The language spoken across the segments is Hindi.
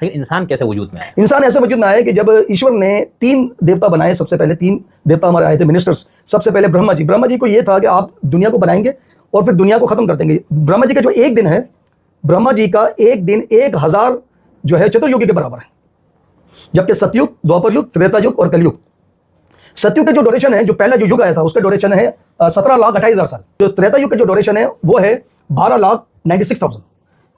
इंसान कैसे वजूद में आया? इंसान ऐसे वजूद में आया कि जब ईश्वर ने 3 देवता बनाए, सबसे पहले 3 देवता हमारे आए थे मिनिस्टर्स। सबसे पहले ब्रह्मा जी को ये था कि आप दुनिया को बनाएंगे और फिर दुनिया को खत्म कर देंगे। ब्रह्मा जी का जो एक दिन है, ब्रह्मा जी का एक दिन 1000 जो है चतुर्युगी के बराबर है। जबकि सतयुग, द्वापर युग, त्रेता युग और कलयुग, सतयुग का जो ड्यूरेशन है, जो पहला जो युग आया था उसका ड्यूरेशन है 17,28,000 साल। जो त्रेता युग का जो ड्यूरेशन है वो है 12,96,000।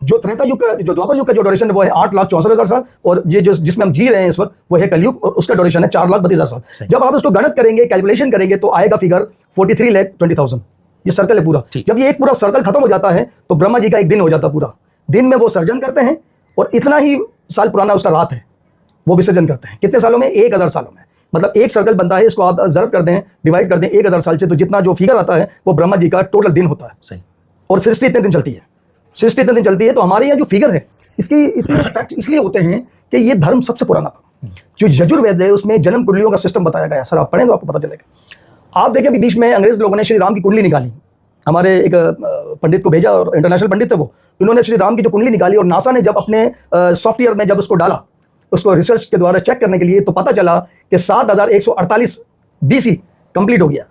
जो त्रेता युग का, जो द्वापर युग का जो ड्यूरेशन है वो है 8,64,000 साल। और ये जो जिसमें हम जी रहे हैं इस वक्त वो है कलयुग, और उसका ड्यूरेशन है 4,32,000 साल। जब आप उसको गणित करेंगे, कैलकुलेशन करेंगे तो आएगा फिगर 43,20,000। ये सर्कल है पूरा। जब ये एक पूरा सर्कल खत्म हो जाता है तो ब्रह्मा जी का एक दिन हो जाता है पूरा। दिन में वो सर्जन करते हैं और इतना ही साल पुराना उसका रात है, वो विसर्जन करते हैं। कितने सालों में? 1000 सालों में। मतलब एक सर्कल बनता है, इसको आप ज़रब कर दें, डिवाइड कर दें 1000 साल से, तो जितना जो फिगर आता है वो ब्रह्मा जी का टोटल दिन होता है। सही। और सृष्टि इतने दिन चलती है, सृष्टि इतने दिन चलती है। तो हमारे यहाँ जो फिगर है इसकी इतने फैक्ट इसलिए होते हैं कि ये धर्म सबसे पुराना था। जो यजुर्वेद है उसमें जन्म कुंडलियों का सिस्टम बताया गया। सर आप पढ़ें तो आपको पता चलेगा। आप देखें अभी बीच में अंग्रेज लोगों ने श्री राम की कुंडली निकाली, हमारे एक पंडित को भेजा, और इंटरनेशनल पंडित थे वो, इन्होंने श्री राम की जो कुंडली निकाली और नासा ने जब अपने सॉफ्टवेयर में जब उसको डाला, उसको रिसर्च के द्वारा चेक करने के लिए, तो पता चला कि 7148 BC कंप्लीट हो गया।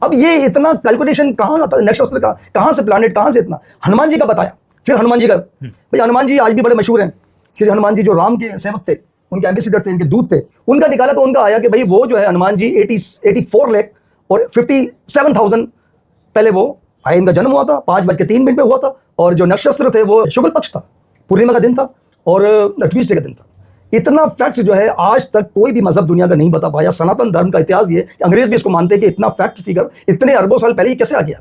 अब ये इतना कैलकुलेशन कहाँ आता है, नक्षत्र का कहाँ से, प्लैनेट कहाँ से इतना? हनुमान जी का बताया। फिर हनुमान जी का, भाई हनुमान जी आज भी बड़े मशहूर हैं। श्री हनुमान जी जो राम के सेवक थे, उनके एम्बेसडर थे, इनके दूत थे, उनका निकाला तो उनका आया कि भाई वो जो है हनुमान जी 84 लाख और 57,000 पहले वो आए, इनका जन्म हुआ था 5:03 पे हुआ था। और जो नक्षत्र थे वो शुक्ल पक्ष था, पूर्णिमा का दिन था और ट्यूसडे का दिन था। इतना फैक्ट जो है आज तक कोई भी मजहब दुनिया का नहीं बता पाया। सनातन धर्म का इतिहास ये, अंग्रेज भी इसको मानते हैं कि इतना फैक्ट फिगर इतने अरबों साल पहले ये कैसे आ गया।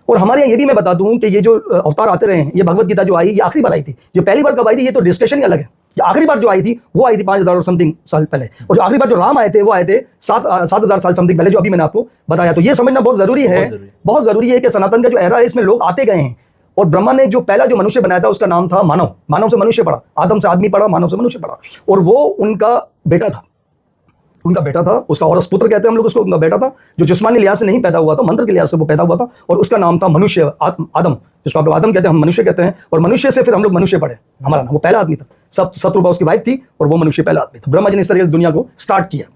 और हमारे यहाँ ये भी मैं बता दूं कि ये जो अवतार आते रहे हैं, ये भगवत गीता जो आई, ये आखिरी बार आई थी। जो पहली बार कब आई थी ये तो डिस्कशन ही अलग है। ये आखिरी बार जो आई थी वो आई थी 5,000 और समथिंग साल पहले। और जो आखिरी बार जो राम आए थे वो आए थे 7,000 साल समथिंग पहले, जो अभी मैंने आपको बताया। तो ये समझना बहुत जरूरी है, बहुत जरूरी है कि सनातन का जो एरा है इसमें लोग आते गए हैं। और ब्रह्मा ने जो पहला जो मनुष्य बनाया था उसका नाम था मानव। मानव से मनुष्य पड़ा, आदम से आदमी पड़ा, मानव से मनुष्य पड़ा। और वो उनका बेटा था, उसका औरस पुत्र कहते हैं हम लोग उसको। उनका बेटा था जो जिस्मानी लिहाज से नहीं पैदा हुआ था, मंत्र के लिहाज से वो पैदा हुआ था, और उसका नाम था मनुष्य, आदम, जिसको आप लोग आदम कहते हैं, हम मनुष्य कहते हैं। और मनुष्य से फिर हम लोग मनुष्य पढ़े, हमारा नाम, वो पहला आदमी था। शत्रुपा उसकी वाइफ थी और वो मनुष्य पहला आदमी था। ब्रह्मा जी ने इस तरीके से दुनिया को स्टार्ट किया।